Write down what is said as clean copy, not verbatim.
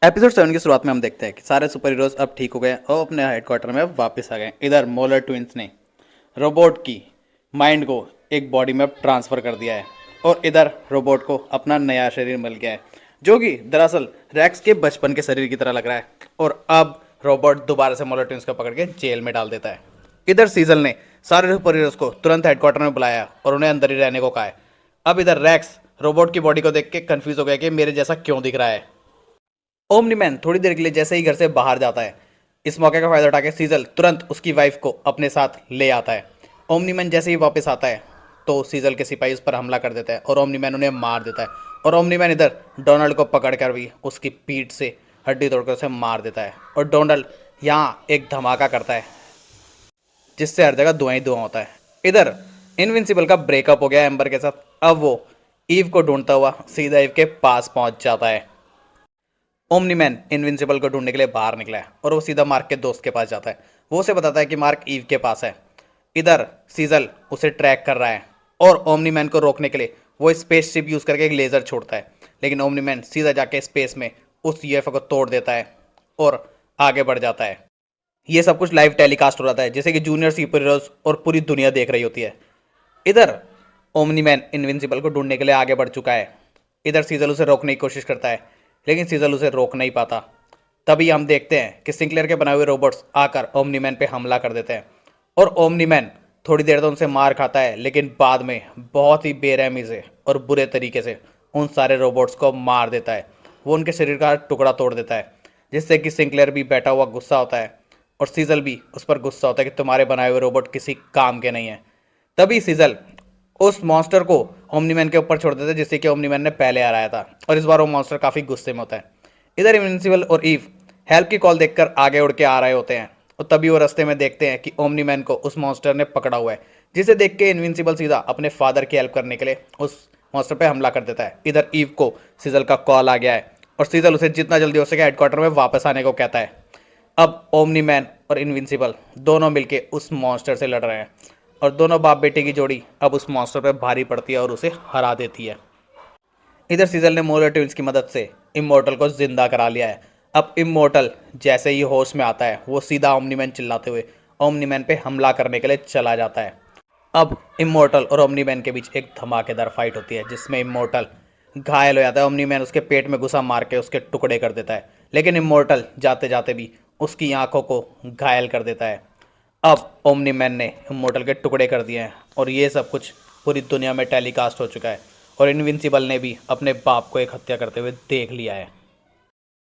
Episode 7 की शुरुआत में हम देखते हैं कि सारे सुपर हीरोज अब ठीक हो गए और अपने हेडक्वार्टर में वापस आ गए। इधर मोलर ट्विंस ने रोबोट की माइंड को एक बॉडी में ट्रांसफ़र कर दिया है और इधर रोबोट को अपना नया शरीर मिल गया है जो कि दरअसल रैक्स के बचपन के शरीर की तरह लग रहा है। और अब रोबोट दोबारा से मोलर ट्विंस को पकड़ के जेल में डाल देता है। इधर सीजल ने सारे सुपर हीरोज को तुरंत हेडक्वार्टर में बुलाया और उन्हें अंदर ही रहने को कहा है। अब इधर रैक्स रोबोट की बॉडी को देख के कन्फ्यूज हो गया कि मेरे जैसा क्यों दिख रहा है। ओमनी मैन थोड़ी देर के लिए जैसे ही घर से बाहर जाता है, इस मौके का फायदा उठा के सीजल तुरंत उसकी वाइफ को अपने साथ ले आता है। ओमनी मैन जैसे ही वापस आता है तो सीजल के सिपाही उस पर हमला कर देता है और ओमनी मैन उन्हें मार देता है। और ओमनी मैन इधर डोनाल्ड को पकड़कर भी उसकी पीठ से हड्डी तोड़कर उसे मार देता है। और डोनाल्ड यहाँ एक धमाका करता है जिससे हर जगह धुआं ही धुआं होता है। इधर इनविंसिबल का ब्रेकअप हो गया है एम्बर के साथ। अब वो ईव को ढूंढता हुआ सीधा ईव के पास पहुंच जाता है। ओमनी मैन इनविंसिबल को ढूंढने के लिए बाहर निकला है और वो सीधा मार्क के दोस्त के पास जाता है। वो उसे बताता है कि मार्क ईव के पास है। इधर सीजल उसे ट्रैक कर रहा है और ओमनी मैन को रोकने के लिए वो स्पेसशिप यूज़ करके एक लेज़र छोड़ता है, लेकिन ओमनी मैन सीधा जाके स्पेस में उस यूएफओ को तोड़ देता है और आगे बढ़ जाता है। ये सब कुछ लाइव टेलीकास्ट हो रहा है जैसे कि जूनियर सुपर हीरोज और पूरी दुनिया देख रही होती है। इधर ओमनी मैन इनविंसिबल को ढूंढने के लिए आगे बढ़ चुका है। इधर सीजल उसे रोकने की कोशिश करता है, लेकिन सीजल उसे रोक नहीं पाता। तभी हम देखते हैं कि सिंक्लेयर के बनाए हुए रोबोट्स आकर ओमनी मैन पे हमला कर देते हैं और ओमनी मैन थोड़ी देर तो उनसे मार खाता है, लेकिन बाद में बहुत ही बेरहमी से और बुरे तरीके से उन सारे रोबोट्स को मार देता है। वो उनके शरीर का टुकड़ा तोड़ देता है, जिससे कि सिंक्लेयर भी बैठा हुआ गुस्सा होता है और सीजल भी उस पर गुस्सा होता है कि तुम्हारे बनाए हुए रोबोट किसी काम के नहीं है। तभी सीजल उस मॉन्स्टर को ओमनी मैन के ऊपर छोड़ देते हैं जिससे कि ओमनी मैन ने पहले हराया था, और इस बार वो मॉन्स्टर काफ़ी गुस्से में होता है। इधर इनविंसिबल और ईव हेल्प की कॉल देखकर आगे उड़ के आ रहे होते हैं और तभी वो रास्ते में देखते हैं कि ओमनी मैन को उस मॉन्स्टर ने पकड़ा हुआ है, जिसे देख के इनविंसिबल सीधा अपने फादर की हेल्प करने के लिए उस मॉन्स्टर पे हमला कर देता है। इधर ईव को सीजल का कॉल आ गया है और सीजल उसे जितना जल्दी हो सके हेडक्वार्टर में वापस आने को कहता है। अब ओमनी मैन और इनविंसिबल दोनों मिलके उस मॉन्स्टर से लड़ रहे हैं और दोनों बाप बेटे की जोड़ी अब उस मॉन्स्टर पर भारी पड़ती है और उसे हरा देती है। इधर सीजल ने मोलर ट्विंस की मदद से इमोर्टल को जिंदा करा लिया है। अब इमोर्टल जैसे ही होश में आता है वो सीधा ओमनी मैन चिल्लाते हुए ओमनी मैन पे हमला करने के लिए चला जाता है। अब इमोर्टल और ओमनी मैन के बीच एक धमाकेदार फाइट होती है जिसमें इमोर्टल घायल हो जाता है। ओमनी मैन उसके पेट में घुसा मार के उसके टुकड़े कर देता है, लेकिन इमोर्टल जाते जाते भी उसकी आंखों को घायल कर देता है। अब ओमनी मैन ने इमोर्टल के टुकड़े कर दिए हैं और ये सब कुछ पूरी दुनिया में टेलीकास्ट हो चुका है और इनविंसिबल ने भी अपने बाप को एक हत्या करते हुए देख लिया है।